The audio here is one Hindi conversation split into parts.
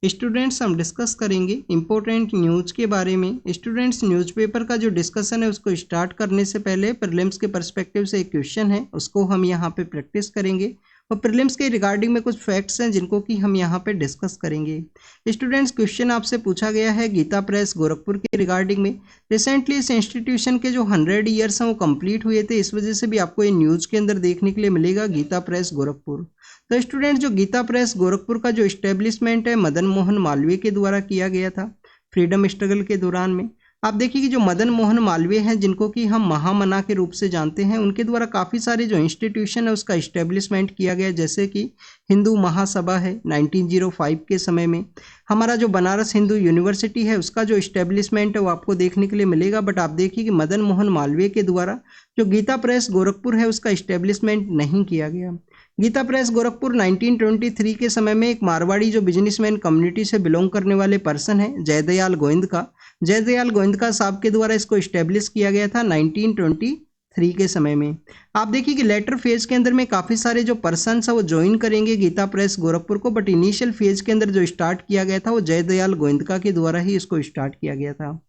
स्टूडेंट्स हम डिस्कस करेंगे इम्पोर्टेंट न्यूज़ के बारे में। स्टूडेंट्स न्यूज़पेपर का जो डिस्कशन है उसको स्टार्ट करने से पहले प्रीलिम्स के पर्सपेक्टिव से एक क्वेश्चन है उसको हम यहाँ पे प्रैक्टिस करेंगे और प्रीलिम्स के रिगार्डिंग में कुछ फैक्ट्स हैं जिनको कि हम यहाँ पे डिस्कस करेंगे। स्टूडेंट्स क्वेश्चन आपसे पूछा गया है गीता प्रेस गोरखपुर के रिगार्डिंग में। रिसेंटली इस इंस्टीट्यूशन के जो 100 ईयर्स हैं वो कंप्लीट हुए थे, इस वजह से भी आपको ये न्यूज़ के अंदर देखने के लिए मिलेगा गीता प्रेस गोरखपुर। तो स्टूडेंट जो गीता प्रेस गोरखपुर का जो इस्टेब्लिशमेंट है मदन मोहन मालवीय के द्वारा किया गया था फ्रीडम स्ट्रगल के दौरान में। आप देखिए कि जो मदन मोहन मालवीय हैं जिनको कि हम महामना के रूप से जानते हैं, उनके द्वारा काफ़ी सारे जो इंस्टीट्यूशन है उसका इस्टेब्लिशमेंट किया गया, जैसे कि हिंदू महासभा है 1905 के समय में। हमारा जो बनारस हिंदू यूनिवर्सिटी है उसका जो इस्टेब्लिशमेंट है वो आपको देखने के लिए मिलेगा। बट आप देखिए कि मदन मोहन मालवीय के द्वारा जो गीता प्रेस गोरखपुर है उसका इस्टेब्लिशमेंट नहीं किया गया। गीता प्रेस गोरखपुर 1923 के समय में एक मारवाड़ी जो बिजनेसमैन कम्युनिटी से बिलोंग करने वाले पर्सन है जयदयाल गोविंदका साहब के द्वारा इसको इस्टेब्लिश किया गया था 1923 के समय में। आप देखिए कि लेटर फेज के अंदर में काफ़ी सारे जो पर्सन है वो ज्वाइन करेंगे गीता प्रेस गोरखपुर को, बट इनिशियल फेज के अंदर जो स्टार्ट किया गया था वो जयदयाल गोविंदका के द्वारा ही इसको स्टार्ट किया गया था।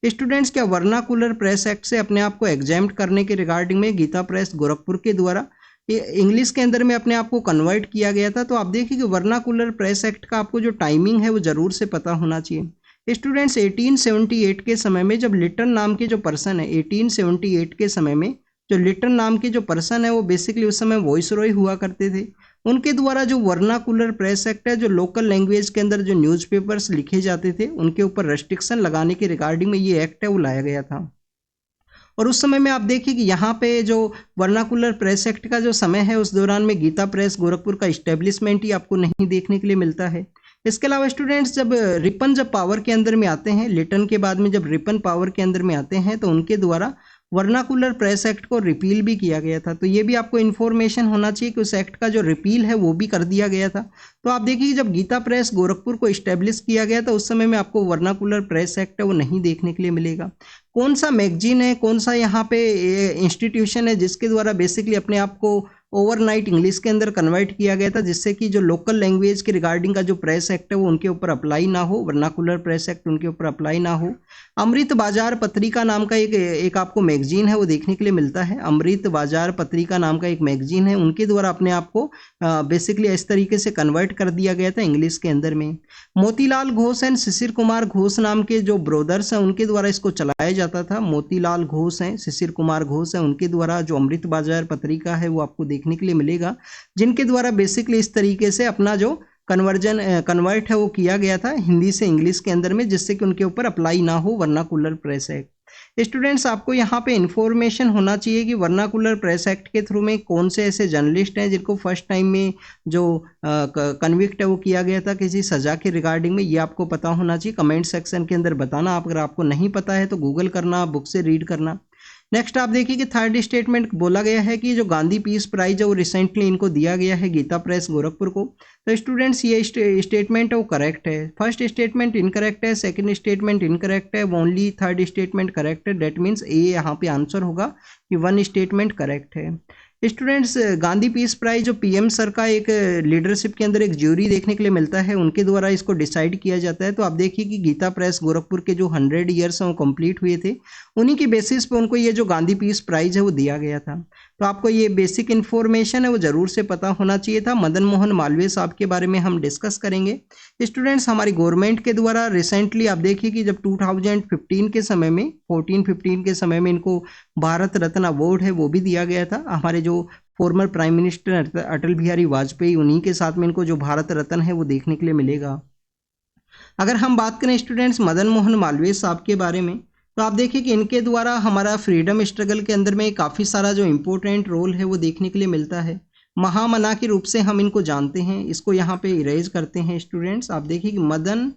स्टूडेंट्स क्या वर्नाकुलर प्रेस एक्ट से अपने आप को एग्जाम्प्ट करने के रिगार्डिंग में गीता प्रेस गोरखपुर के द्वारा इंग्लिश के अंदर में अपने आप को कन्वर्ट किया गया था। तो आप देखिए कि वर्नाकुलर प्रेस एक्ट का आपको जो टाइमिंग है वो ज़रूर से पता होना चाहिए। स्टूडेंट्स 1878 के समय में जब लिटन नाम के जो पर्सन है 1878 के समय में जो लिटन नाम के जो पर्सन है वो बेसिकली उस समय वॉइस रॉय हुआ करते थे, उनके द्वारा जो वर्नाकुलर प्रेस एक्ट है जो लोकल लैंग्वेज के अंदर जो न्यूज़पेपर्स लिखे जाते थे उनके ऊपर रेस्ट्रिक्शन लगाने के रिगार्डिंग में ये एक्ट है वो लाया गया था। और उस समय में आप देखिए कि यहाँ पे जो वर्नाकुलर प्रेस एक्ट का जो समय है उस दौरान में गीता प्रेस गोरखपुर का इस्टेब्लिशमेंट ही आपको नहीं देखने के लिए मिलता है। इसके अलावा स्टूडेंट्स जब रिपन जब पावर के अंदर में आते हैं, लिटन के बाद में जब रिपन पावर के अंदर में आते हैं तो उनके द्वारा वर्नाकुलर प्रेस एक्ट को रिपील भी किया गया था। तो ये भी आपको इन्फॉर्मेशन होना चाहिए कि उस एक्ट का जो रिपील है वो भी कर दिया गया था। तो आप देखिए जब गीता प्रेस गोरखपुर को इस्टेब्लिश किया गया था उस समय में आपको वर्नाकुलर प्रेस एक्ट है वो नहीं देखने के लिए मिलेगा। कौन सा मैगजीन है, कौन सा यहाँ पे इंस्टीट्यूशन है जिसके द्वारा बेसिकली अपने आप को ओवरनाइट इंग्लिश के अंदर कन्वर्ट किया गया था, जिससे कि जो लोकल लैंग्वेज के रिगार्डिंग का जो प्रेस एक्ट है वो उनके ऊपर अप्लाई ना हो, वर्नाकुलर प्रेस एक्ट उनके ऊपर अप्लाई ना हो। अमृत बाजार पत्रिका नाम का एक आपको मैगजीन है वो देखने के लिए मिलता है। अमृत बाजार पत्रिका नाम का एक मैगजीन है, उनके द्वारा अपने आप को बेसिकली इस तरीके से कन्वर्ट कर दिया गया था इंग्लिश के अंदर में। मोतीलाल घोष एंड शिशिर कुमार घोष नाम के जो ब्रोदर्स हैं उनके द्वारा इसको चलाया जाता था। मोतीलाल घोष हैं, शिशिर कुमार घोष हैं, उनके द्वारा जो अमृत बाजार पत्रिका है वो आपको देखने के लिए मिलेगा, जिनके द्वारा बेसिकली इस तरीके से अपना जो कन्वर्ट है वो किया गया था हिंदी से इंग्लिश के अंदर में, जिससे कि उनके ऊपर अप्लाई ना हो वर्नाकुलर प्रेस एक्ट। स्टूडेंट्स आपको यहाँ पे इंफॉर्मेशन होना चाहिए कि वर्नाकुलर प्रेस एक्ट के थ्रू में कौन से ऐसे जर्नलिस्ट हैं जिनको फर्स्ट टाइम में जो कन्विक्ट है वो किया गया था किसी सजा के रिगार्डिंग में, ये आपको पता होना चाहिए। कमेंट सेक्शन के अंदर बताना, अगर आपको नहीं पता है तो गूगल करना, बुक से रीड करना। नेक्स्ट आप देखिए कि थर्ड स्टेटमेंट बोला गया है कि जो गांधी पीस प्राइज है वो रिसेंटली इनको दिया गया है गीता प्रेस गोरखपुर को। तो स्टूडेंट्स ये स्टेटमेंट है वो करेक्ट है। फर्स्ट स्टेटमेंट इनकरेक्ट है, सेकंड स्टेटमेंट इनकरेक्ट है, ओनली थर्ड स्टेटमेंट करेक्ट है। डेट मीन्स ए यहाँ पे आंसर होगा कि वन स्टेटमेंट करेक्ट है। स्टूडेंट्स गांधी पीस प्राइज जो पीएम सर का एक लीडरशिप के अंदर एक ज्यूरी देखने के लिए मिलता है, उनके द्वारा इसको डिसाइड किया जाता है। तो आप देखिए कि गीता प्रेस गोरखपुर के जो 100 ईयर्स हैं वो कंप्लीट हुए थे, उन्हीं की बेसिस पे उनको ये जो गांधी पीस प्राइज है वो दिया गया था। तो आपको ये बेसिक इन्फॉर्मेशन है वो ज़रूर से पता होना चाहिए था। मदन मोहन मालवीय साहब के बारे में हम डिस्कस करेंगे। स्टूडेंट्स हमारी गवर्नमेंट के द्वारा रिसेंटली आप देखिए कि जब 2015 के समय में 14-15 के समय में इनको भारत रत्न अवार्ड है वो भी दिया गया था। हमारे जो former prime minister Atal Bihari Vajpayee, उन्हीं के साथ में इनको जो भारत रत्न है वो देखने के लिए मिलेगा। अगर हम बात करें स्टूडेंट्स मदन मोहन मालवीय साहब के बारे में, तो आप देखिए कि इनके द्वारा हमारा फ्रीडम स्ट्रगल के अंदर में काफ़ी सारा जो इम्पोर्टेंट रोल है वो देखने के लिए मिलता है। महामना के रूप से हम इनको जानते हैं, इसको यहाँ पे इरेज करते हैं। स्टूडेंट्स आप देखिए कि मदन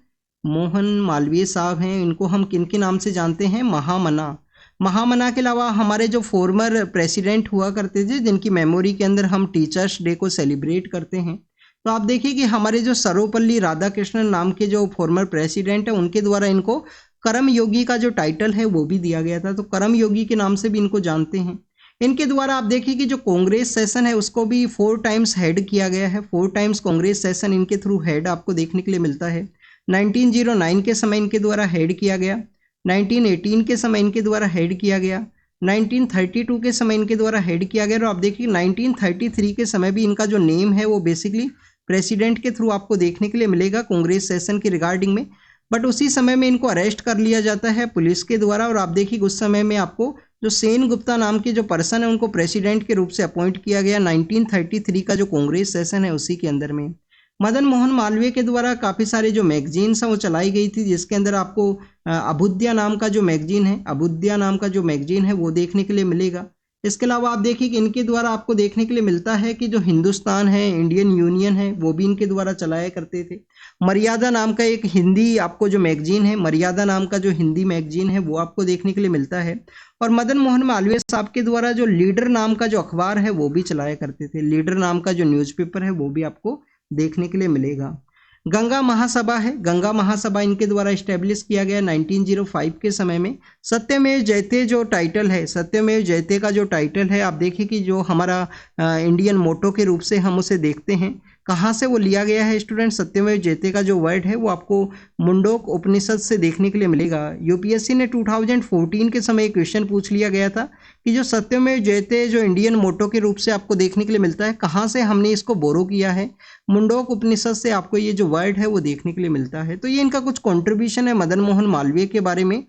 मोहन मालवीय साहब हैं, इनको हम किन के नाम से जानते हैं? महामना। महामना के अलावा हमारे जो फॉर्मर प्रेसिडेंट हुआ करते थे जिनकी मेमोरी के अंदर हम टीचर्स डे को सेलिब्रेट करते हैं, तो आप देखिए कि हमारे जो सर्वपल्ली राधाकृष्णन नाम के जो फॉर्मर प्रेसिडेंट है उनके द्वारा इनको करम योगी का जो टाइटल है वो भी दिया गया था। तो करम योगी के नाम से भी इनको जानते हैं। इनके द्वारा आप देखिए कि जो कांग्रेस सेशन है उसको भी 4 टाइम्स हेड किया गया है। 4 टाइम्स कांग्रेस सेशन इनके थ्रू हेड आपको देखने के लिए मिलता है। 1909 के समय इनके द्वारा हेड किया गया, 1918 के समय इनके द्वारा हेड किया गया, 1932 के समय इनके द्वारा हेड किया गया, और आप देखिए 1933 के समय भी इनका जो नेम है वो बेसिकली प्रेसिडेंट के थ्रू आपको देखने के लिए मिलेगा कांग्रेस सेशन की रिगार्डिंग में। बट उसी समय में इनको अरेस्ट कर लिया जाता है पुलिस के द्वारा, और आप देखिए उस समय में आपको जो सेन गुप्ता नाम के जो पर्सन है उनको प्रेसिडेंट के रूप से अपॉइंट किया गया 1933 का जो कांग्रेस सेशन है उसी के अंदर में। मदन मोहन मालवीय के द्वारा काफ़ी सारे जो मैगजीन्स हैं वो चलाई गई थी, जिसके अंदर आपको अभुद्या नाम का जो मैगजीन है, अभुद्या नाम का जो मैगजीन है वो देखने के लिए मिलेगा। इसके अलावा आप देखिए कि इनके द्वारा आपको देखने के लिए मिलता है कि जो हिंदुस्तान है, इंडियन यूनियन है, वो भी इनके द्वारा चलाया करते थे। मर्यादा नाम का एक हिंदी आपको जो मैगजीन है, मर्यादा नाम का जो हिंदी मैगजीन है वो आपको देखने के लिए मिलता है। और मदन मोहन मालवीय साहब के द्वारा जो लीडर नाम का जो अखबार है वो भी चलाया करते थे। लीडर नाम का जो न्यूज़पेपर है वो भी आपको देखने के लिए मिलेगा। गंगा महासभा है, गंगा महासभा इनके द्वारा इस्टेब्लिश किया गया 1905 के समय में। सत्यमेव जयते जो टाइटल है, सत्यमेव जयते का जो टाइटल है, आप देखिए कि जो हमारा इंडियन मोटो के रूप से हम उसे देखते हैं, कहाँ से वो लिया गया है स्टूडेंट। सत्यमेव जयते का जो वर्ड है वो आपको मुंडोक उपनिषद से देखने के लिए मिलेगा। यूपीएससी ने 2014 के समय एक क्वेश्चन पूछ लिया गया था कि जो सत्यमेव जयते जो इंडियन मोटो के रूप से आपको देखने के लिए मिलता है, कहाँ से हमने इसको बोरो किया है। मुंडोक उपनिषद से आपको ये जो वर्ड है वो देखने के लिए मिलता है। तो ये इनका कुछ कंट्रीब्यूशन है मदन मोहन मालवीय के बारे में।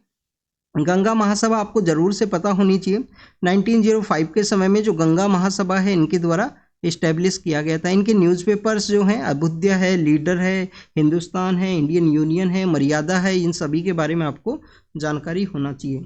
गंगा महासभा आपको जरूर से पता होनी चाहिए। 1905 के समय में जो गंगा महासभा है इनके द्वारा इस्टेब्लिश किया गया था। इनके न्यूज़पेपर्स जो हैं अभुद्या है, लीडर है, हिंदुस्तान है, इंडियन यूनियन है, मर्यादा है, इन सभी के बारे में आपको जानकारी होना चाहिए।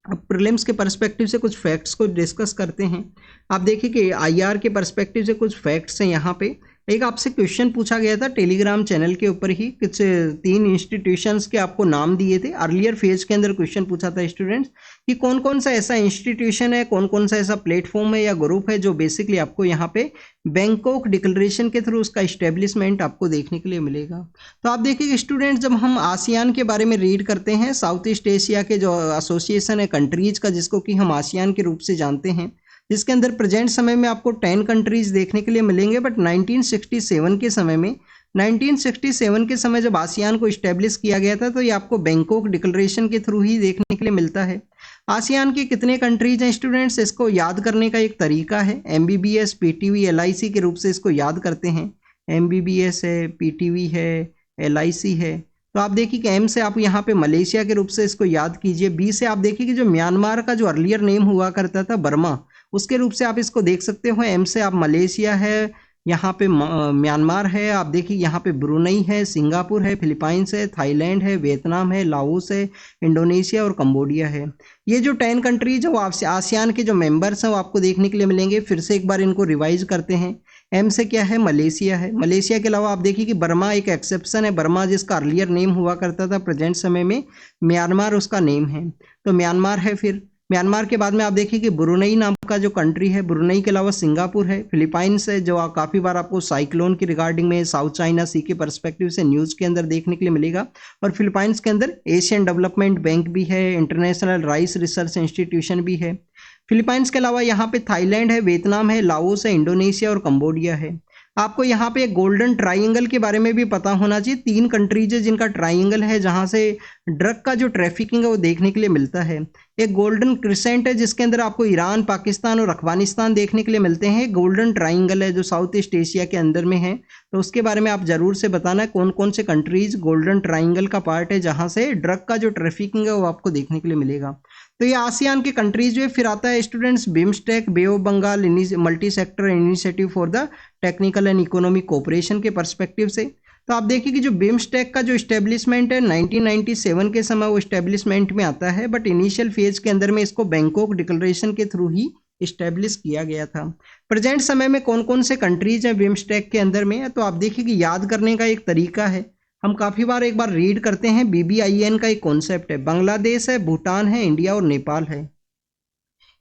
अब प्रीलिम्स के पर्सपेक्टिव से कुछ फैक्ट्स को डिस्कस करते हैं। आप देखिए कि आईआर के पर्सपेक्टिव से कुछ फैक्ट्स हैं यहाँ पे। एक आपसे क्वेश्चन पूछा गया था टेलीग्राम चैनल के ऊपर ही, कुछ 3 इंस्टीट्यूशंस के आपको नाम दिए थे। अर्लियर फेज के अंदर क्वेश्चन पूछा था स्टूडेंट्स कि कौन कौन सा ऐसा इंस्टीट्यूशन है, कौन कौन सा ऐसा प्लेटफॉर्म है या ग्रुप है जो बेसिकली आपको यहाँ पे बैंकॉक डिक्लेरेशन के थ्रू उसका इस्टेब्लिशमेंट आपको देखने के लिए मिलेगा। तो आप देखिए स्टूडेंट्स, जब हम आसियान के बारे में रीड करते हैं, साउथ ईस्ट एशिया के जो एसोसिएशन है कंट्रीज का, जिसको कि हम आसियान के रूप से जानते हैं, जिसके अंदर प्रेजेंट समय में आपको 10 कंट्रीज देखने के लिए मिलेंगे। बट 1967 के समय में, 1967 के समय जब आसियान को इस्टेब्लिश किया गया था, तो ये आपको बैंकॉक डिक्लेरेशन के थ्रू ही देखने के लिए मिलता है। आसियान के कितने कंट्रीज हैं स्टूडेंट्स, इसको याद करने का एक तरीका है, MBBS PTV LIC के रूप से इसको याद करते हैं। MBBS है, PTV है, LIC है। तो आप देखिए कि M से आप यहाँ पे मलेशिया के रूप से इसको याद कीजिए। B से आप देखिए कि जो म्यांमार का जो अर्लियर नेम हुआ करता था बर्मा, उसके रूप से आप इसको देख सकते हो। M से आप मलेशिया है, यहाँ पे म्यांमार है, आप देखिए यहाँ पे ब्रुनई है, सिंगापुर है, फिलीपाइंस है, थाईलैंड है, वियतनाम है, लाओस है, इंडोनेशिया और कंबोडिया है। ये जो 10 कंट्रीज है वो आसियान के जो मेंबर्स हैं वो आपको देखने के लिए मिलेंगे। फिर से एक बार इनको रिवाइज करते हैं। M से क्या है, मलेशिया है। मलेशिया के अलावा आप देखिए कि बर्मा एक एक्सेप्शन है, बर्मा जिसका अर्लियर नेम हुआ करता था, प्रेजेंट समय में म्यांमार उसका नेम है, तो म्यांमार है। फिर म्यांमार के बाद में आप देखिए कि ब्रुनई नाम का जो कंट्री है, ब्रुनई के अलावा सिंगापुर है, फिलीपाइंस है, जो काफ़ी बार आपको साइक्लोन की रिगार्डिंग में साउथ चाइना सी के पर्सपेक्टिव से न्यूज़ के अंदर देखने के लिए मिलेगा। और फिलीपाइंस के अंदर एशियन डेवलपमेंट बैंक भी है, इंटरनेशनल राइस रिसर्च इंस्टीट्यूशन भी है। फिलीपाइंस के अलावा यहाँ पे थाईलैंड है, वियतनाम है, लाओस है, इंडोनेशिया और कंबोडिया है। आपको यहाँ पे गोल्डन ट्राइंगल के बारे में भी पता होना चाहिए। 3 कंट्रीज है जिनका ट्राइंगल है, जहाँ से ड्रग का जो ट्रैफिकिंग है वो देखने के लिए मिलता है। एक गोल्डन क्रिसेंट है जिसके अंदर आपको ईरान, पाकिस्तान और अफगानिस्तान देखने के लिए मिलते हैं। गोल्डन ट्राइंगल है जो साउथ ईस्ट एशिया के अंदर में है, तो उसके बारे में आप जरूर से बताना है कौन कौन से कंट्रीज गोल्डन ट्राइंगल का पार्ट है, जहाँ से ड्रग का जो ट्रैफिकिंग है वो आपको देखने के लिए मिलेगा। तो ये आसियान के कंट्रीज जो फिर आता है students BIMSTEC, Bay of Bengal multi sector initiative for the technical and economic cooperation के पर्सपेक्टिव से। तो आप देखिए कि जो बिम्स्टेक का जो इस्टेब्लिशमेंट है 1997 के समय वो इस्टेब्लिशमेंट में आता है, बट इनिशियल फेज के अंदर में इसको बैंकॉक डिक्लेरेशन के थ्रू ही इस्टेब्लिश किया गया था। प्रेजेंट समय में कौन कौन से कंट्रीज हैं बिम्स्टेक के अंदर में, तो आप देखिए कि याद करने का एक तरीका है, हम काफ़ी बार एक बार रीड करते हैं। BBIN का एक कॉन्सेप्ट है, बांग्लादेश है, भूटान है, इंडिया और नेपाल है।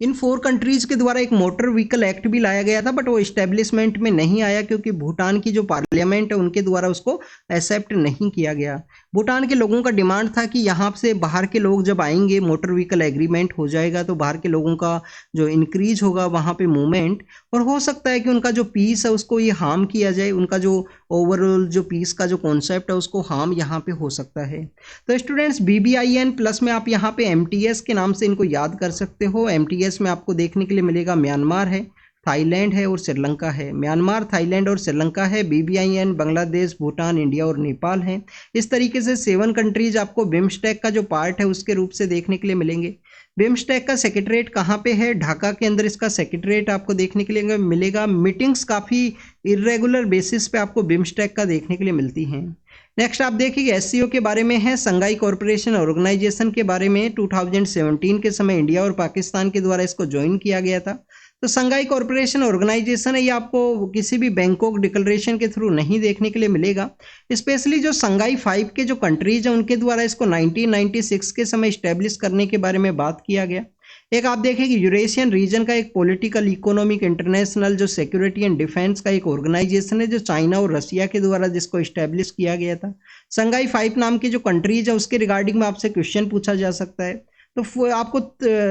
इन 4 कंट्रीज के द्वारा एक मोटर व्हीकल एक्ट भी लाया गया था, बट वो इस्टेब्लिशमेंट में नहीं आया क्योंकि भूटान की जो पार्लियामेंट है उनके द्वारा उसको एक्सेप्ट नहीं किया गया। भूटान के लोगों का डिमांड था कि यहाँ से बाहर के लोग जब आएंगे, मोटर व्हीकल एग्रीमेंट हो जाएगा तो बाहर के लोगों का जो इंक्रीज होगा वहाँ पे मूवमेंट, और हो सकता है कि उनका जो पीस है उसको ये हार्म किया जाए, उनका जो ओवरऑल जो पीस का जो कॉन्सेप्ट है उसको हार्म यहाँ पे हो सकता है। तो स्टूडेंट्स BBIN प्लस में आप यहाँ पे MTS के नाम से इनको याद कर सकते हो। MTS में आपको देखने के लिए मिलेगा म्यांमार है, थाईलैंड है और श्रीलंका है। म्यांमार, थाईलैंड और श्रीलंका है। BBIN बांग्लादेश, भूटान, इंडिया और नेपाल है। इस तरीके से 7 कंट्रीज आपको बिम्स्टेक का जो पार्ट है उसके रूप से देखने के लिए मिलेंगे। बिम्स्टेक का सेक्रेटरीट कहाँ पे है? ढाका के अंदर इसका सेक्रेटरीट आपको देखने के लिए मिलेगा। मीटिंग्स काफ़ी इरेगुलर बेसिस पे आपको बिम्स्टेक का देखने के लिए मिलती हैं। नेक्स्ट आप देखिए SCO के बारे में है, संघाई कॉरपोरेशन ऑर्गेनाइजेशन के बारे में। 2017 के समय इंडिया और पाकिस्तान के द्वारा इसको ज्वाइन किया गया था। तो संघाई कॉरपोरेशन ऑर्गेनाइजेशन है, ये आपको किसी भी बैंकॉक डिक्लेरेशन के थ्रू नहीं देखने के लिए मिलेगा। स्पेशली जो संघाई 5 के जो कंट्रीज हैं उनके द्वारा इसको 1996 के समय इस्टेब्लिश करने के बारे में बात किया गया। एक आप देखिए कि यूरेशियन रीजन का एक पॉलिटिकल, इकोनॉमिक, इंटरनेशनल जो सिक्योरिटी एंड डिफेंस का एक ऑर्गेनाइजेशन है जो चाइना और रसिया के द्वारा जिसको इस्टेब्लिश किया गया था। संघाई 5 नाम की जो कंट्रीज है उसके रिगार्डिंग में आपसे क्वेश्चन पूछा जा सकता है। तो आपको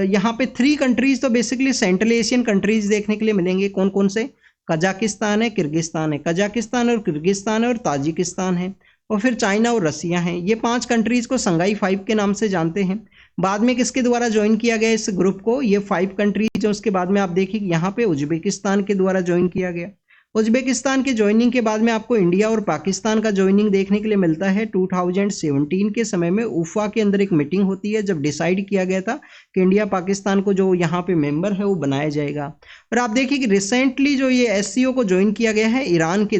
यहाँ पे 3 कंट्रीज तो बेसिकली सेंट्रल एशियन कंट्रीज देखने के लिए मिलेंगे। कौन कौन से? कजाकिस्तान है, किर्गिस्तान है, कजाकिस्तान और किर्गिस्तान है और ताजिकिस्तान है, और फिर चाइना और रसिया हैं। ये 5 कंट्रीज को संघाई 5 के नाम से जानते हैं। बाद में किसके द्वारा ज्वाइन किया गया इस ग्रुप को? ये 5 कंट्रीज है। उसके बाद में आप देखिए यहाँ पे उज्बेकिस्तान के द्वारा ज्वाइन किया गया। उज्बेकिस्तान के ज्वाइनिंग के बाद में आपको इंडिया और पाकिस्तान का ज्वाइनिंग देखने के लिए मिलता है। 2017 के समय में उफा के अंदर एक मीटिंग होती है जब डिसाइड किया गया था कि इंडिया पाकिस्तान को जो यहाँ पे मेंबर है वो बनाया जाएगा। और आप देखिए कि रिसेंटली जो ये SCO को ज्वाइन किया गया है ईरान के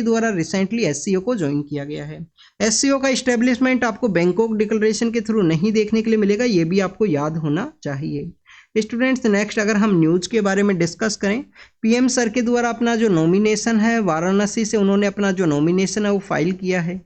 द्वारा रिसेंटली SCO को ज्वाइन किया गया है। SCO का इस्टेब्लिशमेंट आपको बैंकॉक डिक्लेरेशन के थ्रू नहीं देखने के लिए मिलेगा, ये भी आपको याद होना चाहिए। स्टूडेंट्स नेक्स्ट अगर हम न्यूज़ के बारे में डिस्कस करें, PM सर के द्वारा अपना जो नॉमिनेशन है वाराणसी से उन्होंने अपना जो नॉमिनेशन है वो फाइल किया है।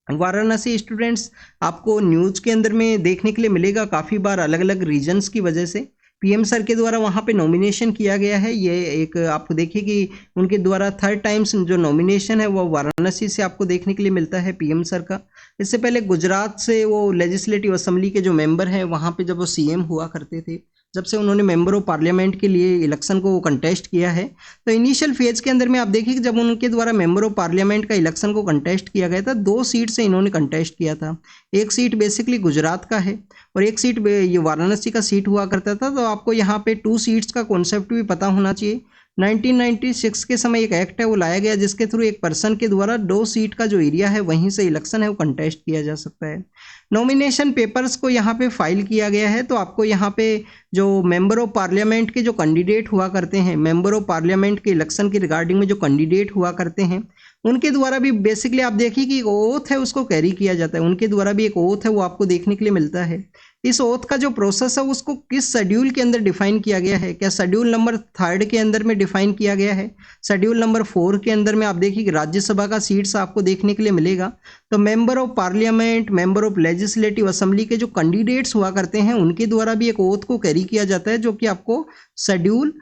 वाराणसी स्टूडेंट्स आपको न्यूज़ के अंदर में देखने के लिए मिलेगा काफ़ी बार अलग अलग रीजन्स की वजह से। PM सर के द्वारा वहाँ पे नॉमिनेशन किया गया है। ये एक आपको देखिए कि उनके द्वारा 3rd टाइम्स जो नॉमिनेशन है वो वाराणसी से आपको देखने के लिए मिलता है PM सर का। इससे पहले गुजरात से वो लेजिस्लेटिव असेंबली के जो मेंबर हैं वहाँ पे जब वो CM हुआ करते थे, जब से उन्होंने मेंबर ऑफ पार्लियामेंट के लिए इलेक्शन को कंटेस्ट किया है। तो इनिशियल फेज के अंदर में आप देखिए कि जब उनके द्वारा मेंबर ऑफ पार्लियामेंट का इलेक्शन को कंटेस्ट किया गया था 2 सीट से इन्होंने कंटेस्ट किया था। एक सीट बेसिकली गुजरात का है और एक सीट ये वाराणसी का सीट हुआ करता था। तो आपको यहाँ पे 2 सीट्स का कॉन्सेप्ट भी पता होना चाहिए। 1996 के समय एक एक्ट है वो लाया गया जिसके थ्रू एक पर्सन के द्वारा 2 सीट का जो एरिया है वहीं से इलेक्शन है वो कंटेस्ट किया जा सकता है। नॉमिनेशन पेपर्स को यहाँ पे फाइल किया गया है। तो आपको यहाँ पे जो मेंबर ऑफ पार्लियामेंट के जो कैंडिडेट हुआ करते हैं, मेंबर ऑफ पार्लियामेंट के इलेक्शन के रिगार्डिंग में जो कैंडिडेट हुआ करते हैं उनके द्वारा भी बेसिकली आप देखिए कि एक ओथ है उसको कैरी किया जाता है। उनके द्वारा भी एक ओथ है वो आपको देखने के लिए मिलता है। इस ओथ का जो प्रोसेस है उसको किस शेड्यूल के अंदर डिफाइन किया गया है? क्या शेड्यूल नंबर 3 के अंदर में डिफाइन किया गया है? शेड्यूल नंबर 4 के अंदर में आप देखिए कि राज्यसभा का सीट्स आपको देखने के लिए मिलेगा। तो member of parliament, member of legislative assembly के जो कैंडिडेट्स हुआ करते हैं उनके द्वारा भी एक ओथ को कैरी किया जाता है जो कि आपको शेड्यूल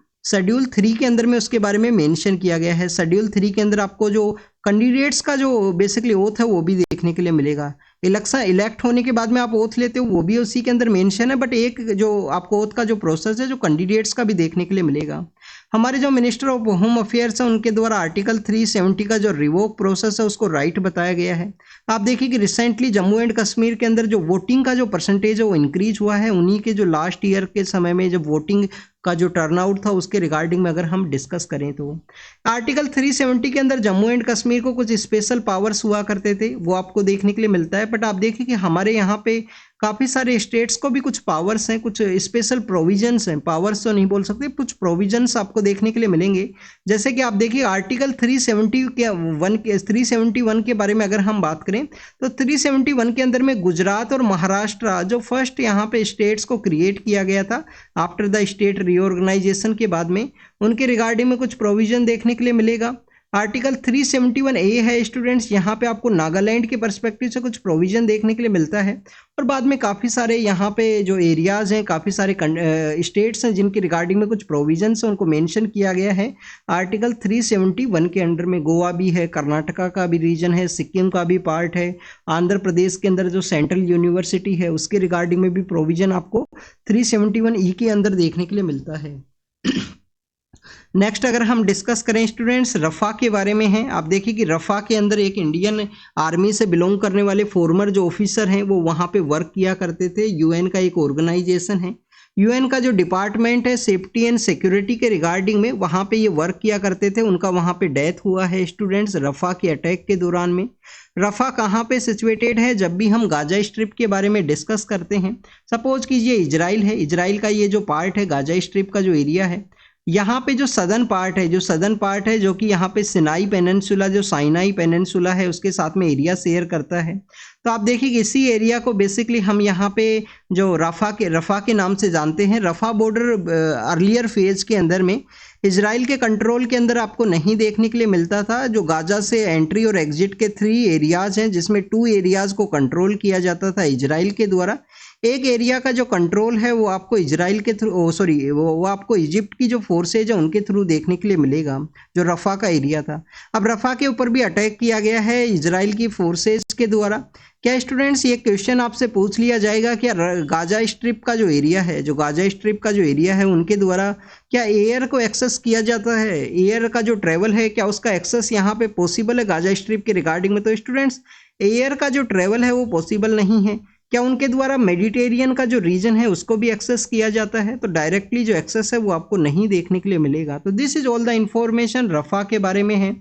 3 के अंदर में उसके बारे में मेंशन किया गया है। शेड्यूल 3 के अंदर आपको जो कैंडिडेट्स का जो बेसिकली ओथ है वो भी देखने के लिए मिलेगा। इलेक्शन इलेक्ट होने के बाद में आप ओथ लेते हो वो भी उसी के अंदर मेंशन है, बट एक जो आपको ओथ का जो प्रोसेस है जो कैंडिडेट्स का भी देखने के लिए मिलेगा। हमारे जो मिनिस्टर ऑफ होम अफेयर्स है उनके द्वारा आर्टिकल 370 का जो रिवोक प्रोसेस है उसको राइट बताया गया है। आप देखिए कि रिसेंटली जम्मू एंड कश्मीर के अंदर जो वोटिंग का जो परसेंटेज है वो इंक्रीज हुआ है। उन्हीं के जो लास्ट ईयर के समय में जब वोटिंग का जो टर्नआउट था उसके रिगार्डिंग में अगर हम डिस्कस करें तो आर्टिकल 370 के अंदर जम्मू एंड कश्मीर को कुछ स्पेशल पावर्स हुआ करते थे वो आपको देखने के लिए मिलता है। बट आप देखिए कि हमारे यहाँ पे काफ़ी सारे स्टेट्स को भी कुछ पावर्स हैं, कुछ स्पेशल प्रोविजंस हैं। पावर्स तो नहीं बोल सकते, कुछ प्रोविजंस आपको देखने के लिए मिलेंगे। जैसे कि आप देखिए आर्टिकल 371 के बारे में अगर हम बात करें तो 371 के अंदर में गुजरात और महाराष्ट्र जो फर्स्ट यहाँ पे स्टेट्स को क्रिएट किया गया था आफ्टर द स्टेट रीऑर्गेनाइजेशन के बाद में, उनके रिगार्डिंग में कुछ प्रोविजन देखने के लिए मिलेगा। आर्टिकल 371A है स्टूडेंट्स, यहाँ पे आपको नागालैंड के पर्सपेक्टिव से कुछ प्रोविजन देखने के लिए मिलता है और बाद में काफ़ी सारे यहाँ पे जो एरियाज़ हैं, काफ़ी सारे स्टेट्स हैं जिनके रिगार्डिंग में कुछ प्रोविजंस हैं, उनको मेंशन किया गया है आर्टिकल 371 के अंडर में। गोवा भी है, कर्नाटका का भी रीजन है, सिक्किम का भी पार्ट है, आंध्र प्रदेश के अंदर जो सेंट्रल यूनिवर्सिटी है उसके रिगार्डिंग में भी प्रोविजन आपको 371E के अंदर देखने के लिए मिलता है। नेक्स्ट अगर हम डिस्कस करें स्टूडेंट्स रफ़ा के बारे में है, आप देखिए कि रफ़ा के अंदर एक इंडियन आर्मी से बिलोंग करने वाले फॉर्मर जो ऑफिसर हैं वो वहाँ पे वर्क किया करते थे। यूएन का एक ऑर्गेनाइजेशन है, यूएन का जो डिपार्टमेंट है सेफ्टी एंड सिक्योरिटी के रिगार्डिंग में वहाँ पे ये वर्क किया करते थे। उनका वहाँ पे डेथ हुआ है स्टूडेंट्स रफ़ा के अटैक के दौरान में। रफ़ा कहाँ पे सिचुएटेड है? जब भी हम गाजा स्ट्रिप के बारे में डिस्कस करते हैं, सपोज कीजिए इजराइल है, इजराइल का ये जो पार्ट है गाजा स्ट्रिप का जो एरिया है, यहाँ पे जो सदर्न पार्ट है जो कि यहाँ पे सिनाई पेनिनसुला जो साइनाई पेनिनसुला है उसके साथ में एरिया शेयर करता है। तो आप देखिए कि इसी एरिया को बेसिकली हम यहाँ पे जो रफ़ा के नाम से जानते हैं। रफ़ा बॉर्डर अर्लियर फेज के अंदर में इजराइल के कंट्रोल के अंदर आपको नहीं देखने के लिए मिलता था। जो गाजा से एंट्री और एग्जिट के 3 एरियाज़ हैं जिसमें 2 एरियाज़ को कंट्रोल किया जाता था इजराइल के द्वारा। एक एरिया का जो कंट्रोल है वो आपको इजराइल के थ्रू वो आपको इजिप्ट की जो फोर्सेज है उनके थ्रू देखने के लिए मिलेगा, जो रफ़ा का एरिया था। अब रफ़ा के ऊपर भी अटैक किया गया है इजराइल की फोर्सेज के द्वारा। क्या स्टूडेंट्स ये क्वेश्चन आपसे पूछ लिया जाएगा क्या गाजा स्ट्रिप का जो एरिया है उनके द्वारा क्या एयर को एक्सेस किया जाता है? एयर का जो ट्रेवल है क्या उसका एक्सेस यहाँ पे पॉसिबल है गाजा स्ट्रिप के रिगार्डिंग में? तो स्टूडेंट्स एयर का जो ट्रेवल है वो पॉसिबल नहीं है। क्या उनके द्वारा मेडिटेरियन का जो रीजन है उसको भी एक्सेस किया जाता है? तो डायरेक्टली जो एक्सेस है वो आपको नहीं देखने के लिए मिलेगा। तो this is all the information Rafah के बारे में है।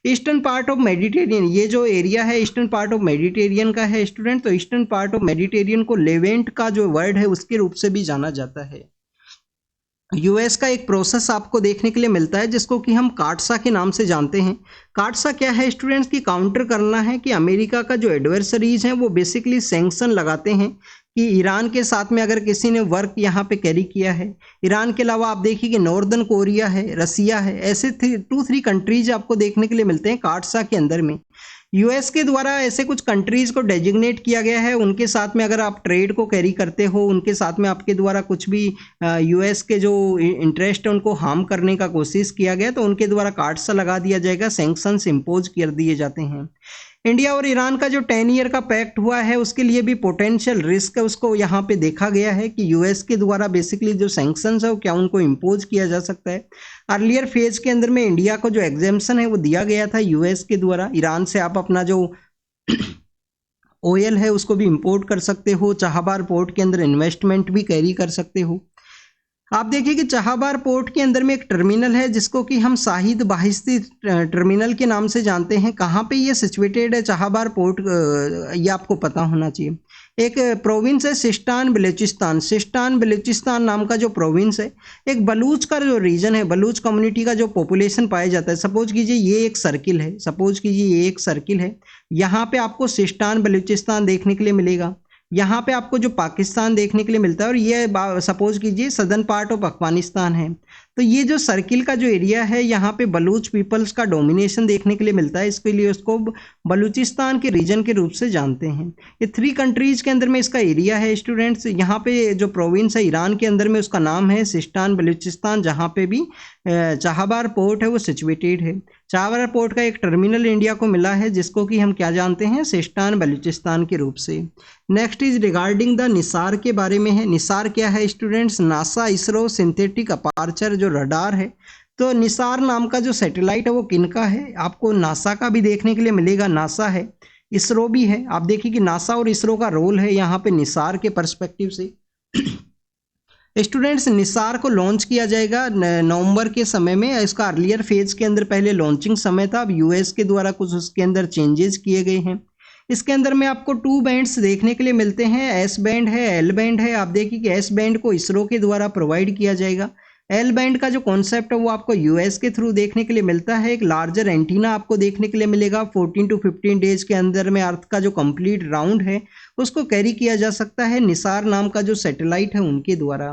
ईस्टर्न पार्ट ऑफ मेडिटेरियन, ये जो एरिया है ईस्टर्न पार्ट ऑफ मेडिटेरियन का है स्टूडेंट। तो ईस्टर्न पार्ट ऑफ मेडिटेरियन को लेवेंट का जो वर्ड है उसके रूप से भी जाना जाता है। यूएस का एक प्रोसेस आपको देखने के लिए मिलता है जिसको कि हम काटसा के नाम से जानते हैं। काटसा क्या है स्टूडेंट्स की काउंटर करना है कि अमेरिका का जो एडवर्सरीज हैं वो बेसिकली सैंक्शन लगाते हैं कि ईरान के साथ में अगर किसी ने वर्क यहाँ पे कैरी किया है, ईरान के अलावा आप देखिए कि नॉर्दर्न कोरिया है, रसिया है, ऐसे 2-3 कंट्रीज आपको देखने के लिए मिलते हैं काटसा के अंदर में। यूएस के द्वारा ऐसे कुछ कंट्रीज को डेजिग्नेट किया गया है, उनके साथ में अगर आप ट्रेड को कैरी करते हो, उनके साथ में आपके द्वारा कुछ भी यूएस के जो इंटरेस्ट है उनको हार्म करने का कोशिश किया गया तो उनके द्वारा काटसा लगा दिया जाएगा, सैंक्शंस इम्पोज कर दिए जाते हैं। इंडिया और ईरान का जो 10 ईयर का पैक्ट हुआ है उसके लिए भी पोटेंशियल रिस्क है, उसको यहाँ पे देखा गया है कि यूएस के द्वारा बेसिकली जो सैंक्शंस है वो क्या उनको इम्पोज किया जा सकता है। अर्लियर फेज के अंदर में इंडिया को जो एग्जेम्पशन है वो दिया गया था यूएस के द्वारा। ईरान से आप अपना जो ऑयल है उसको भी इंपोर्ट कर सकते हो, चाहबार पोर्ट के अंदर इन्वेस्टमेंट भी कैरी कर सकते हो। आप देखिए कि चाहबार पोर्ट के अंदर में एक टर्मिनल है जिसको कि हम शाहिद बाहिस्ती टर्मिनल के नाम से जानते हैं। कहाँ पे ये सिचुएटेड है चाहबार पोर्ट, ये आपको पता होना चाहिए। एक प्रोविंस है सिस्तान बलूचिस्तान नाम का जो प्रोविंस है, एक बलूच का जो रीजन है, बलूच कम्युनिटी का जो पॉपुलेशन पाया जाता है। सपोज कीजिए ये एक सर्किल है, यहाँ पे आपको सिस्तान बलूचिस्तान देखने के लिए मिलेगा, यहाँ पे आपको जो पाकिस्तान देखने के लिए मिलता है और ये सपोज कीजिए सदर्न पार्ट ऑफ अफगानिस्तान है। तो ये जो सर्किल का जो एरिया है यहाँ पे बलूच पीपल्स का डोमिनेशन देखने के लिए मिलता है, इसके लिए उसको बलूचिस्तान के रीजन के रूप से जानते हैं। ये 3 कंट्रीज के अंदर में इसका एरिया है स्टूडेंट्स। यहाँ पे जो प्रोविंस है ईरान के अंदर में उसका नाम है सिस्तान बलूचिस्तान, जहाँ पे भी चाहबार पोर्ट है वो सिचुएटेड है। चाहबार पोर्ट का एक टर्मिनल इंडिया को मिला है जिसको कि हम क्या जानते हैं, सिस्तान बलूचिस्तान के रूप से। Next is regarding the Nisar के बारे में है। निसार क्या है students? NASA ISRO synthetic aperture जो रडार है। तो निसार नाम का जो सैटेलाइट है वो किनका है? आपको नासा का भी देखने के लिए मिलेगा, नासा है, इसरो भी है। आप देखिए कि नासा और इसरो का रोल है यहाँ पे निसार के पर्सपेक्टिव से। स्टूडेंट्स निसार को लॉन्च किया जाएगा नवंबर के समय में। इसका अर्लियर फेज के अंदर पहले लॉन्चिंग समय था, अब यूएस के द्वारा कुछ उसके अंदर चेंजेस किए गए हैं। इसके अंदर में आपको 2 बैंड्स देखने के लिए मिलते हैं, एस बैंड है, एल बैंड है। आप देखिए कि एस बैंड को इसरो के द्वारा प्रोवाइड किया जाएगा। एल बैंड का जो कॉन्सेप्ट है वो आपको यूएस के थ्रू देखने के लिए मिलता है। एक लार्जर एंटीना आपको देखने के लिए मिलेगा। 14 to 15 डेज के अंदर में अर्थ का जो कंप्लीट राउंड है उसको कैरी किया जा सकता है निसार नाम का जो सैटेलाइट है उनके द्वारा।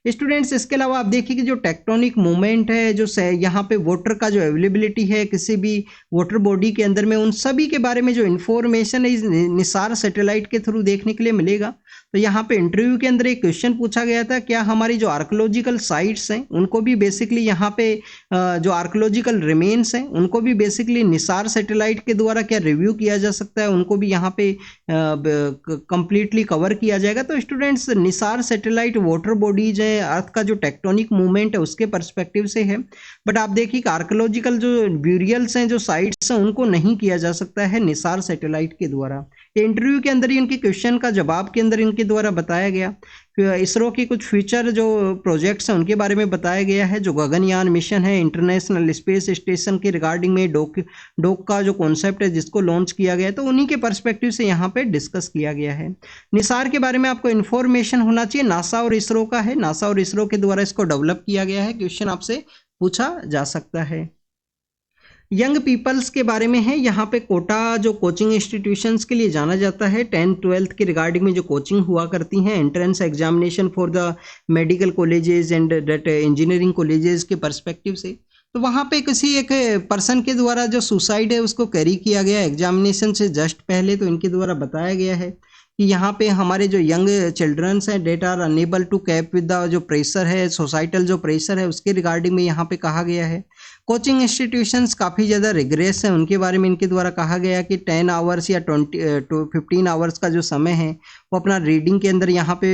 स्टूडेंट्स इसके अलावा आप देखिए कि जो टेक्टोनिक मूवमेंट है, जो यहाँ पे वाटर का जो अवेलेबिलिटी है किसी भी वाटर बॉडी के अंदर में, उन सभी के बारे में जो इन्फॉर्मेशन है इस निसार सैटेलाइट के थ्रू देखने के लिए मिलेगा। तो यहाँ पे इंटरव्यू के अंदर एक क्वेश्चन पूछा गया था, क्या हमारी जो आर्कोलॉजिकल साइट्स हैं उनको भी बेसिकली यहाँ पे जो आर्कोलॉजिकल रिमेन्स हैं उनको भी बेसिकली निसार सैटेलाइट के द्वारा क्या रिव्यू किया जा सकता है, उनको भी यहाँ पे कंप्लीटली कवर किया जाएगा। तो students Nisar satellite water bodies है, अर्थ का जो टेक्टोनिक मूवमेंट है उसके पर्सपेक्टिव से है, बट आप देखिए आर्कोलॉजिकल जो ब्यूरियल्स हैं, जो साइट्स हैं, उनको नहीं किया जा सकता है निसार सैटेलाइट के द्वारा। इंटरव्यू के अंदर ही इनके क्वेश्चन का जवाब के अंदर इनके द्वारा बताया गया। इसरो की कुछ फ्यूचर जो प्रोजेक्ट्स हैं उनके बारे में बताया गया है। जो गगनयान मिशन है, इंटरनेशनल स्पेस स्टेशन के रिगार्डिंग में डोक का जो कॉन्सेप्ट है जिसको लॉन्च किया गया है, तो उन्हीं के पर्सपेक्टिव से यहाँ पे डिस्कस किया गया है। निसार के बारे में आपको इन्फॉर्मेशन होना चाहिए, नासा और इसरो का है, नासा और इसरो के द्वारा इसको डेवलप किया गया है। क्वेश्चन आपसे पूछा जा सकता है। यंग पीपल्स के बारे में है, यहाँ पे कोटा जो कोचिंग इंस्टीट्यूशंस के लिए जाना जाता है, 10th-12th के रिगार्डिंग में जो कोचिंग हुआ करती हैं, entrance examination for the medical colleges and that engineering colleges के पर्सपेक्टिव से, तो वहाँ पे किसी एक पर्सन के द्वारा जो सुसाइड है उसको कैरी किया गया एग्जामिनेशन से जस्ट पहले। तो इनके द्वारा बताया गया है कि यहाँ पे हमारे जो यंग चिल्ड्रंस हैं that are unable to cope with the जो प्रेशर है, सोसाइटल जो प्रेशर है उसके रिगार्डिंग में यहाँ पे कहा गया है। कोचिंग इंस्टीट्यूशंस काफ़ी ज़्यादा रिग्रेस हैं, उनके बारे में इनके द्वारा कहा गया कि 10 आवर्स या 15 आवर्स का जो समय है वो अपना रीडिंग के अंदर यहाँ पे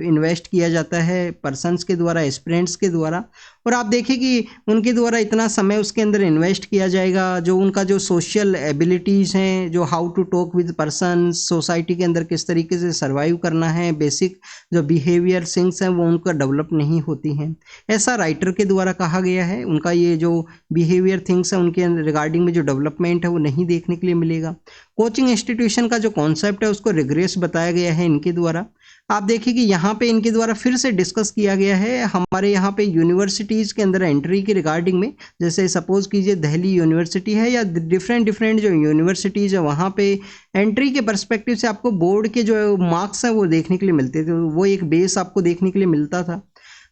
इन्वेस्ट किया जाता है पर्सनस के द्वारा, एस्पिरेंट्स के द्वारा। और आप देखिए कि उनके द्वारा इतना समय उसके अंदर इन्वेस्ट किया जाएगा, जो उनका जो सोशल एबिलिटीज़ हैं, जो how to talk with person, society के अंदर किस तरीके से सर्वाइव करना है, बेसिक जो बिहेवियर थिंग्स हैं वो उनका डेवलप नहीं होती हैं, ऐसा राइटर के द्वारा कहा गया है। उनका ये जो बिहेवियर थिंग्स है उनके रिगार्डिंग में जो डेवलपमेंट है वो नहीं देखने के लिए मिलेगा। कोचिंग इंस्टीट्यूशन का जो कॉन्सेप्ट है उसको रिग्रेस बताया गया है इनके द्वारा। आप देखिए कि यहाँ पे इनके द्वारा फिर से डिस्कस किया गया है हमारे यहाँ पे यूनिवर्सिटीज़ के अंदर एंट्री के रिगार्डिंग में। जैसे सपोज कीजिए दिल्ली यूनिवर्सिटी है या डिफरेंट जो यूनिवर्सिटीज़ है, वहाँ पे एंट्री के पर्सपेक्टिव से आपको बोर्ड के जो मार्क्स हैं वो देखने के लिए मिलते थे, वो एक बेस आपको देखने के लिए मिलता था।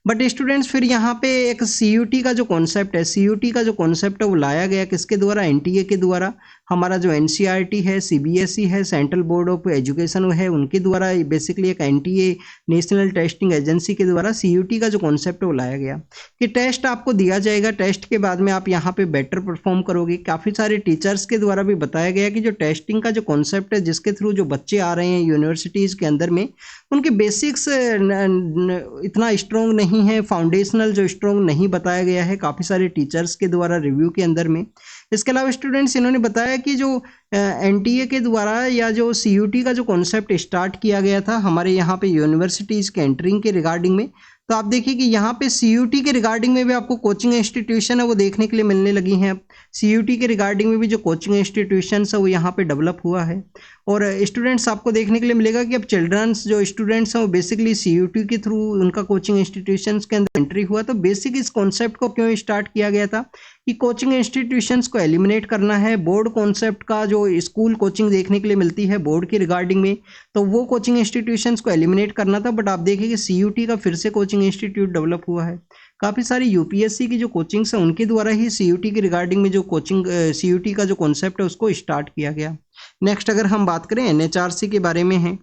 बट स्टूडेंट्स फिर यहाँ पे एक CUT का जो कॉन्सेप्ट है, CUT का जो कॉन्सेप्ट है वो लाया गया किसके द्वारा, NTA के द्वारा। हमारा जो NCERT है, CBSE है, सेंट्रल बोर्ड ऑफ एजुकेशन है, उनके द्वारा बेसिकली एक NTA नेशनल टेस्टिंग एजेंसी के द्वारा CUT का जो कॉन्सेप्ट है वो लाया गया कि टेस्ट आपको दिया जाएगा, टेस्ट के बाद में आप यहाँ पे बेटर परफॉर्म करोगे। काफ़ी सारे टीचर्स के द्वारा भी बताया गया कि जो टेस्टिंग का जो कॉन्सेप्ट है जिसके थ्रू जो बच्चे आ रहे हैं यूनिवर्सिटीज़ के अंदर में, उनके बेसिक्स इतना स्ट्रॉन्ग नहीं है, फाउंडेशनल जो स्ट्रॉन्ग नहीं बताया गया है काफ़ी सारे टीचर्स के द्वारा रिव्यू के अंदर में। इसके अलावा स्टूडेंट्स इन्होंने बताया कि जो NTA के द्वारा या जो CUT का जो कॉन्सेप्ट स्टार्ट किया गया था हमारे यहाँ पे यूनिवर्सिटीज़ के एंट्रिंग के रिगार्डिंग में, तो आप देखिए कि यहाँ पे CUT के रिगार्डिंग में भी आपको कोचिंग इंस्टीट्यूशन है वो देखने के लिए मिलने लगी हैं। CUT के रिगार्डिंग में भी जो कोचिंग इंस्टीट्यूशन है वो यहाँ पे डेवलप हुआ है। और स्टूडेंट्स आपको देखने के लिए मिलेगा कि अब चिल्ड्रंस जो स्टूडेंट्स हैं वो बेसिकली CUT के थ्रू उनका कोचिंग इंस्टीट्यूशंस के अंदर एंट्री हुआ। तो बेसिक इस कॉन्सेप्ट को क्यों स्टार्ट किया गया था कि कोचिंग इंस्टीट्यूशंस को एलिमिनेट करना है, बोर्ड कॉन्सेप्ट का जो स्कूल कोचिंग देखने के लिए मिलती है बोर्ड के रिगार्डिंग में, तो वो कोचिंग इंस्टीट्यूशंस को एलिमिनेट करना था। बट आप देखिए कि CUT का फिर से कोचिंग इंस्टीट्यूट डेवलप हुआ है। काफ़ी सारी UPSC की जो कोचिंग्स हैं उनके द्वारा ही CUT के रिगार्डिंग में जो कोचिंग CUT का जो कॉन्सेप्ट है उसको स्टार्ट किया गया। नेक्स्ट अगर हम बात करें NHRC के बारे में है,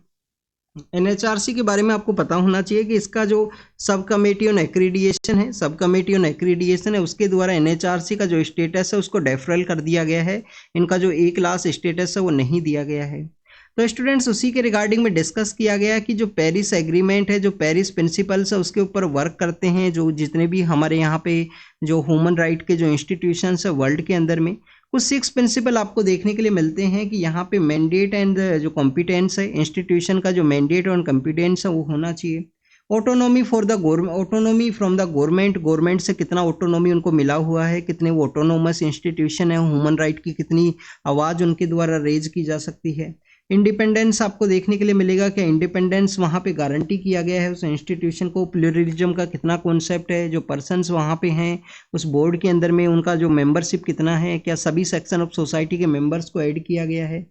NHRC के बारे में आपको पता होना चाहिए कि इसका जो सब कमेटी ऑन एक्रीडिएशन है, सब कमेटी ऑन एक्रीडिएशन है, उसके द्वारा NHRC का जो स्टेटस है उसको डेफरल कर दिया गया है। इनका जो A क्लास स्टेटस है वो नहीं दिया गया है। तो स्टूडेंट्स उसी के रिगार्डिंग में डिस्कस किया गया कि जो पेरिस एग्रीमेंट है, जो पेरिस प्रिंसिपल्स है उसके ऊपर वर्क करते हैं जो जितने भी हमारे यहाँ पे जो ह्यूमन राइट के जो इंस्टीट्यूशंस है वर्ल्ड के अंदर में, कुछ 6 प्रिंसिपल आपको देखने के लिए मिलते हैं कि यहाँ पे मैंडेट एंड जो कॉम्पिटेंस है, इंस्टीट्यूशन का जो मैंडेट और कॉम्पिटेंस है वो होना चाहिए। Autonomy for the government, autonomy from the government, government से कितना ऑटोनॉमी उनको मिला हुआ है, कितने वो ऑटोनोमस इंस्टीट्यूशन है, ह्यूमन राइट की कितनी आवाज़ उनके द्वारा रेज की जा सकती है। इंडिपेंडेंस आपको देखने के लिए मिलेगा कि इंडिपेंडेंस वहाँ पे गारंटी किया गया है उस इंस्टीट्यूशन को। प्लूरलिज्म का कितना कॉन्सेप्ट है, जो पर्सन्स वहाँ पे हैं उस बोर्ड के अंदर में उनका जो मेंबरशिप कितना है, क्या सभी सेक्शन ऑफ सोसाइटी के मेंबर्स को ऐड किया गया है,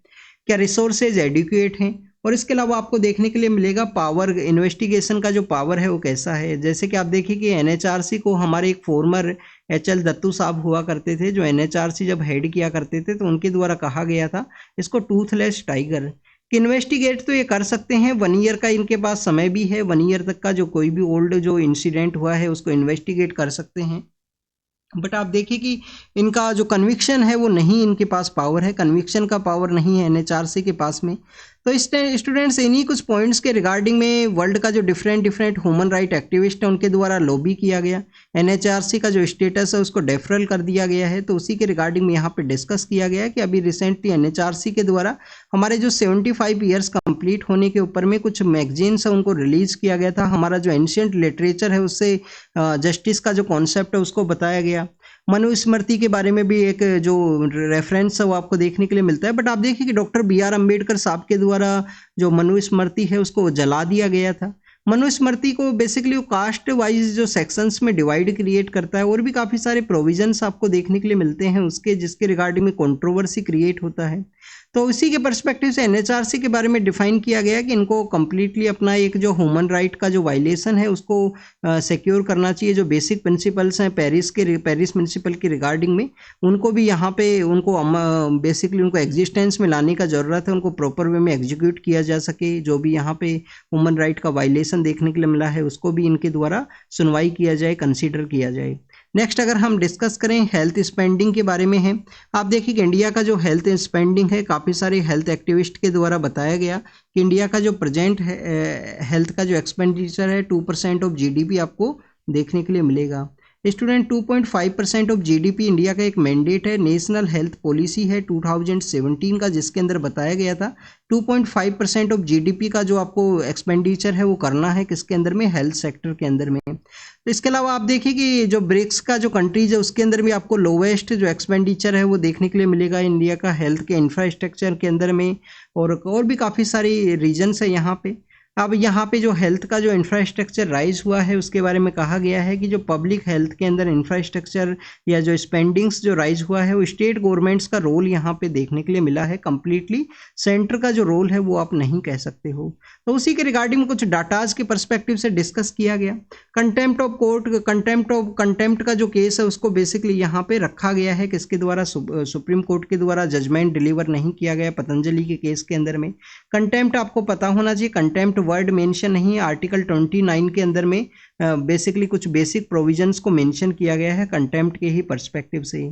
क्या रिसोर्सेज एडिक्वेट हैं, और इसके अलावा आपको देखने के लिए मिलेगा पावर, इन्वेस्टिगेशन का जो पावर है वो कैसा है। जैसे कि आप देखिए कि एनएचआरसी को हमारे एक फॉर्मर एचएल दत्तू साहब हुआ करते थे, जो एनएचआरसी जब हेड किया करते थे, तो उनके द्वारा कहा गया था इसको टूथलेस टाइगर। कि इन्वेस्टिगेट तो ये कर सकते हैं, 1 ईयर का इनके पास समय भी है, 1 ईयर तक का जो कोई भी ओल्ड जो इंसिडेंट हुआ है उसको इन्वेस्टिगेट कर सकते हैं। बट आप देखिए कि इनका जो कन्विक्शन है वो नहीं, इनके पास पावर है, कन्विक्शन का पावर नहीं है एनएचआरसी के पास में। तो इस स्टूडेंट्स इन्हीं कुछ पॉइंट्स के रिगार्डिंग में वर्ल्ड का जो डिफरेंट ह्यूमन राइट एक्टिविस्ट है उनके द्वारा लॉबी किया गया, एनएचआरसी का जो स्टेटस है उसको डेफरल कर दिया गया है। तो उसी के रिगार्डिंग में यहाँ पे डिस्कस किया गया है कि अभी रिसेंटली एनएचआरसी के द्वारा हमारे जो 75 ईयर्स कंप्लीट होने के ऊपर में कुछ मैगजीन्स है उनको रिलीज किया गया था। हमारा जो एंशियंट लिटरेचर है उससे जस्टिस का जो कॉन्सेप्ट है उसको बताया गया। मनुस्मृति के बारे में भी एक जो रेफरेंस है वो आपको देखने के लिए मिलता है। बट आप देखिए कि डॉक्टर बी.आर. अम्बेडकर साहब के द्वारा जो मनुस्मृति है उसको जला दिया गया था। मनुस्मृति को बेसिकली वो कास्ट वाइज जो सेक्शंस में डिवाइड क्रिएट करता है, और भी काफ़ी सारे प्रोविजंस आपको देखने के लिए मिलते हैं उसके, जिसके रिगार्डिंग में कंट्रोवर्सी क्रिएट होता है। तो इसी के पर्सपेक्टिव से एनएचआरसी के बारे में डिफाइन किया गया कि इनको कम्प्लीटली अपना एक जो ह्यूमन राइट का जो वायलेशन है उसको सिक्योर करना चाहिए। जो बेसिक प्रिंसिपल्स हैं पेरिस प्रिंसिपल के रिगार्डिंग में, उनको भी यहाँ पे उनको बेसिकली उनको एग्जिस्टेंस में लाने का ज़रूरत है, उनको प्रॉपर वे में एग्जीक्यूट किया जा सके। जो भी यहाँ पे ह्यूमन राइट का वायलेशन देखने के लिए मिला है उसको भी इनके द्वारा सुनवाई किया जाए, कंसिडर किया जाए। नेक्स्ट अगर हम डिस्कस करें हेल्थ स्पेंडिंग के बारे में है। आप देखिए कि इंडिया का जो हेल्थ स्पेंडिंग है काफ़ी सारे हेल्थ एक्टिविस्ट के द्वारा बताया गया कि इंडिया का जो प्रेजेंट हेल्थ का जो एक्सपेंडिचर है 2% ऑफ जीडीपी आपको देखने के लिए मिलेगा। स्टूडेंट 2.5% ऑफ जीडीपी इंडिया का एक मैंडेट है, नेशनल हेल्थ पॉलिसी है 2017 का, जिसके अंदर बताया गया था 2.5% ऑफ जीडीपी का जो आपको एक्सपेंडिचर है वो करना है किसके अंदर में, हेल्थ सेक्टर के अंदर में। तो इसके अलावा आप देखिए कि जो ब्रिक्स का जो कंट्रीज है उसके अंदर भी आपको लोवेस्ट जो एक्सपेंडिचर है वो देखने के लिए मिलेगा इंडिया का हेल्थ के इंफ्रास्ट्रक्चर के अंदर में, और भी काफ़ी सारी रीजन्स है यहाँ पे। अब यहाँ पे जो हेल्थ का जो इंफ्रास्ट्रक्चर राइज हुआ है उसके बारे में कहा गया है कि जो पब्लिक हेल्थ के अंदर इंफ्रास्ट्रक्चर या जो स्पेंडिंग्स जो राइज हुआ है वो स्टेट गवर्नमेंट्स का रोल यहाँ पे देखने के लिए मिला है। कंप्लीटली सेंटर का जो रोल है वो आप नहीं कह सकते हो। तो उसी के रिगार्डिंग कुछ डाटाज के पर्सपेक्टिव से डिस्कस किया गया। कंटेम्प्ट ऑफ कोर्ट, कंटेम्प्ट का जो केस है उसको बेसिकली यहाँ पे रखा गया है किसके द्वारा, सुप्रीम कोर्ट के द्वारा जजमेंट डिलीवर नहीं किया गया पतंजलि के केस के अंदर में। कंटेम्प्ट आपको पता होना चाहिए, कंटेम्प्ट वर्ड मेंशन नहीं है, आर्टिकल 29 के अंदर में बेसिकली कुछ बेसिक प्रोविजंस को मेंशन किया गया है कंटेम्प्ट के ही पर्सपेक्टिव से।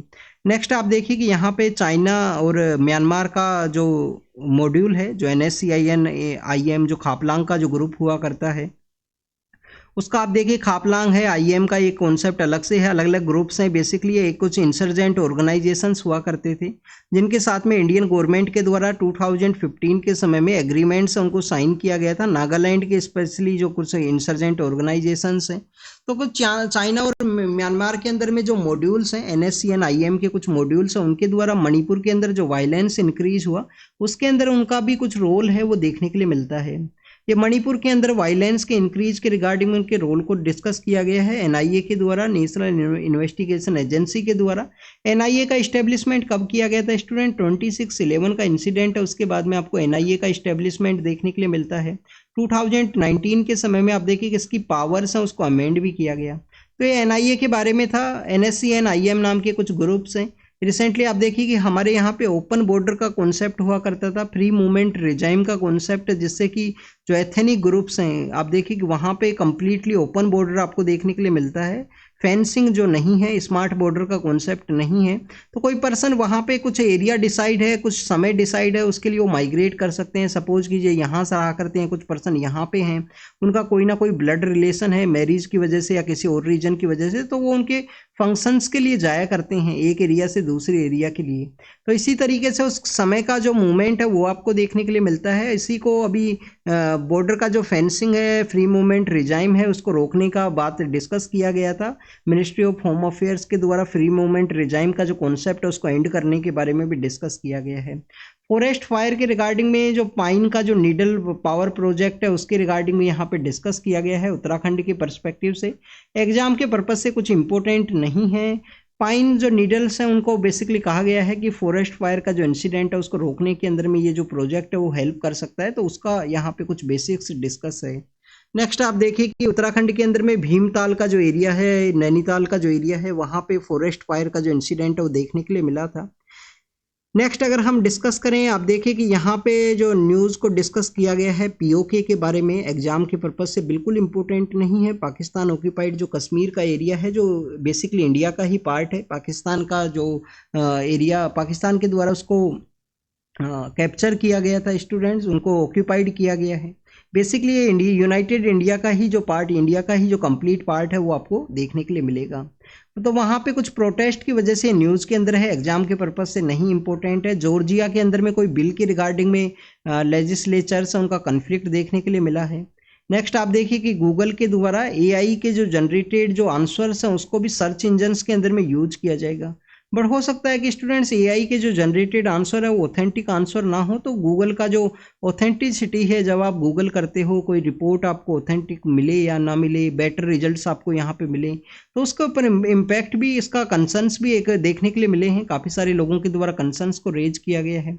नेक्स्ट आप देखिए कि यहाँ पे चाइना और म्यांमार का जो मॉड्यूल है, जो NSCIN-IM जो खापलांग का जो ग्रुप हुआ करता है उसका आप देखिए, खापलांग है, IM का एक कॉन्सेप्ट अलग से है, अलग अलग ग्रुप्स हैं। बेसिकली एक कुछ इंसर्जेंट ऑर्गेनाइजेशंस हुआ करते थे जिनके साथ में इंडियन गवर्नमेंट के द्वारा 2015 के समय में एग्रीमेंट्स उनको साइन किया गया था। नागालैंड के स्पेशली जो कुछ इंसर्जेंट ऑर्गेनाइजेशंस हैं, तो कुछ चाइना और म्यांमार के अंदर में जो मॉड्यूल्स हैं NSCN-IM के कुछ मॉड्यूल्स हैं उनके द्वारा मणिपुर के अंदर जो वायलेंस इंक्रीज हुआ उसके अंदर उनका भी कुछ रोल है वो देखने के लिए मिलता है। ये मणिपुर के अंदर वायलेंस के इंक्रीज के रिगार्डिंग उनके रोल को डिस्कस किया गया है NIA के द्वारा, नेशनल इन्वेस्टिगेशन एजेंसी के द्वारा। NIA का इस्टेब्लिशमेंट कब किया गया था स्टूडेंट, 26/11 का इंसिडेंट है, उसके बाद में आपको NIA का इस्टेब्लिशमेंट देखने के लिए मिलता है। 2019 के समय में आप देखिए कि इसकी पावर्स हैं उसको अमेंड भी किया गया। तो ये NIA के बारे में था। NSCN-IM नाम के कुछ ग्रुप्स हैं। रिसेंटली आप देखिए कि हमारे यहाँ पे ओपन बॉर्डर का कॉन्सेप्ट हुआ करता था, फ्री मूवमेंट रिजाइम का कॉन्सेप्ट, जिससे कि जो एथनिक ग्रुप्स हैं आप देखिए कि वहाँ पे कम्प्लीटली ओपन बॉर्डर आपको देखने के लिए मिलता है। फेंसिंग जो नहीं है, स्मार्ट बॉर्डर का कॉन्सेप्ट नहीं है, तो कोई पर्सन वहाँ पे कुछ एरिया डिसाइड है, कुछ समय डिसाइड है, उसके लिए वो माइग्रेट कर सकते हैं। सपोज कीजिए यहाँ से रहा करते हैं कुछ पर्सन यहाँ पे हैं, उनका कोई ना कोई ब्लड रिलेशन है मैरिज की वजह से या किसी और रीजन की वजह से, तो वो उनके फंक्शंस के लिए जाया करते हैं एक एरिया से दूसरे एरिया के लिए। तो इसी तरीके से उस समय का जो मूवमेंट है वो आपको देखने के लिए मिलता है। इसी को अभी बॉर्डर का जो फेंसिंग है, फ्री मूवमेंट रिजाइम है, उसको रोकने का बात डिस्कस किया गया था मिनिस्ट्री ऑफ होम अफेयर्स के द्वारा। फ्री मूवमेंट रिजाइम का जो कॉन्सेप्ट है उसको एंड करने के बारे में भी डिस्कस किया गया है। फॉरेस्ट फायर के रिगार्डिंग में जो पाइन का जो नीडल पावर प्रोजेक्ट है उसके रिगार्डिंग में यहाँ पे डिस्कस किया गया है उत्तराखंड के पर्सपेक्टिव से। एग्जाम के पर्पज से कुछ इंपॉर्टेंट नहीं है। पाइन जो नीडल्स हैं उनको बेसिकली कहा गया है कि फॉरेस्ट फायर का जो इंसिडेंट है उसको रोकने के अंदर में ये जो प्रोजेक्ट है वो हेल्प कर सकता है, तो उसका यहाँ पे कुछ बेसिक्स डिस्कस है। नेक्स्ट आप देखिए कि उत्तराखंड के अंदर में भीमताल का जो एरिया है, नैनीताल का जो एरिया है, वहाँ पे फॉरेस्ट फायर का जो इंसिडेंट है वो देखने के लिए मिला था। नेक्स्ट अगर हम डिस्कस करें, आप देखिए कि यहाँ पे जो न्यूज़ को डिस्कस किया गया है पीओके के बारे में, एग्जाम के पर्पज से बिल्कुल इम्पोर्टेंट नहीं है। पाकिस्तान ऑक्यूपाइड जो कश्मीर का एरिया है, जो बेसिकली इंडिया का ही पार्ट है, पाकिस्तान का जो एरिया पाकिस्तान के द्वारा उसको कैप्चर किया गया था, स्टूडेंट्स उनको ऑक्यूपाइड किया गया है। बेसिकली ये इंडिया यूनाइटेड इंडिया का ही जो पार्ट, इंडिया का ही जो कंप्लीट पार्ट है वो आपको देखने के लिए मिलेगा। तो वहाँ पे कुछ प्रोटेस्ट की वजह से न्यूज़ के अंदर है, एग्जाम के पर्पज से नहीं इंपॉर्टेंट है। जॉर्जिया के अंदर में कोई बिल की रिगार्डिंग में लेजिस्लेचर्स उनका कन्फ्लिक्ट देखने के लिए मिला है। नेक्स्ट आप देखिए कि गूगल के द्वारा एआई के जो जनरेटेड जो आंसर्स हैं उसको भी सर्च इंजन्स के अंदर में यूज किया जाएगा। बट हो सकता है कि स्टूडेंट्स एआई के जो जनरेटेड आंसर है वो ऑथेंटिक आंसर ना हो, तो गूगल का जो ऑथेंटिसिटी है, जब आप गूगल करते हो कोई रिपोर्ट आपको ऑथेंटिक मिले या ना मिले, बेटर रिजल्ट्स आपको यहाँ पे मिले, तो उसके ऊपर इम्पैक्ट भी, इसका कंसर्न्स भी एक देखने के लिए मिले हैं। काफ़ी सारे लोगों के द्वारा कंसर्न्स को रेज किया गया है।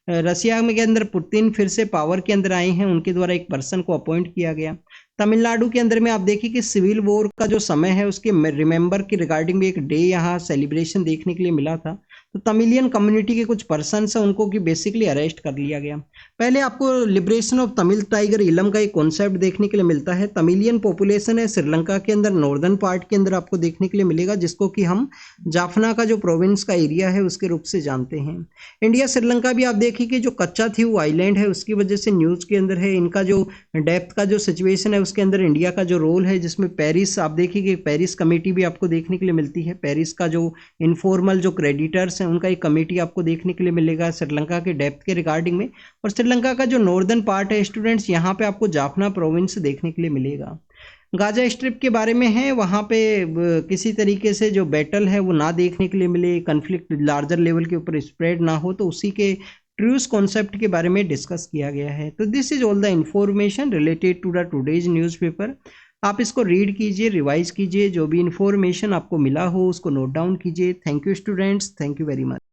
रसिया में के अंदर पुतिन फिर से पावर के अंदर आए हैं, उनके द्वारा एक पर्सन को अपॉइंट किया गया। तमिलनाडु के अंदर में आप देखिए कि सिविल वॉर का जो समय है उसके रिमेंबर की रिगार्डिंग भी एक डे यहाँ सेलिब्रेशन देखने के लिए मिला था। तो तमिलियन कम्युनिटी के कुछ पर्सन्स हैं उनको कि बेसिकली अरेस्ट कर लिया गया। पहले आपको लिबरेशन ऑफ तमिल टाइगर इलम का एक कॉन्सेप्ट देखने के लिए मिलता है। तमिलियन पॉपुलेशन है श्रीलंका के अंदर, नॉर्दर्न पार्ट के अंदर आपको देखने के लिए मिलेगा, जिसको कि हम जाफना का जो प्रोविंस का एरिया है उसके रूप से जानते हैं। इंडिया श्रीलंका भी आप देखिए कि जो कच्चा थी वो आइलैंड है, उसकी वजह से न्यूज़ के अंदर है। इनका जो डेप्थ का जो सिचुएशन है उसके अंदर इंडिया का जो रोल है, जिसमें पेरिस, आप देखिए कि पेरिस कमेटी भी आपको देखने के लिए मिलती है। पेरिस का जो इनफॉर्मल जो क्रेडिटर्स हैं उनका एक कमेटी आपको देखने के लिए मिलेगा श्रीलंका के डेप्थ के रिगार्डिंग में। और श्रीलंका का जो नॉर्दर्न पार्ट है स्टूडेंट्स, यहाँ पे आपको जाफना प्रोविंस देखने के लिए मिलेगा। गाजा स्ट्रिप के बारे में है, वहाँ पे किसी तरीके से जो बैटल है वो ना देखने के लिए मिले, कन्फ्लिक्ट लार्जर लेवल के ऊपर स्प्रेड ना हो, तो उसी के ट्रूस कॉन्सेप्ट के बारे में डिस्कस किया गया है। तो this is all the information related to the today's newspaper. आप इसको रीड कीजिए, रिवाइज कीजिए, जो भी इंफॉर्मेशन आपको मिला हो उसको नोट डाउन कीजिए। Thank you students, thank you very much.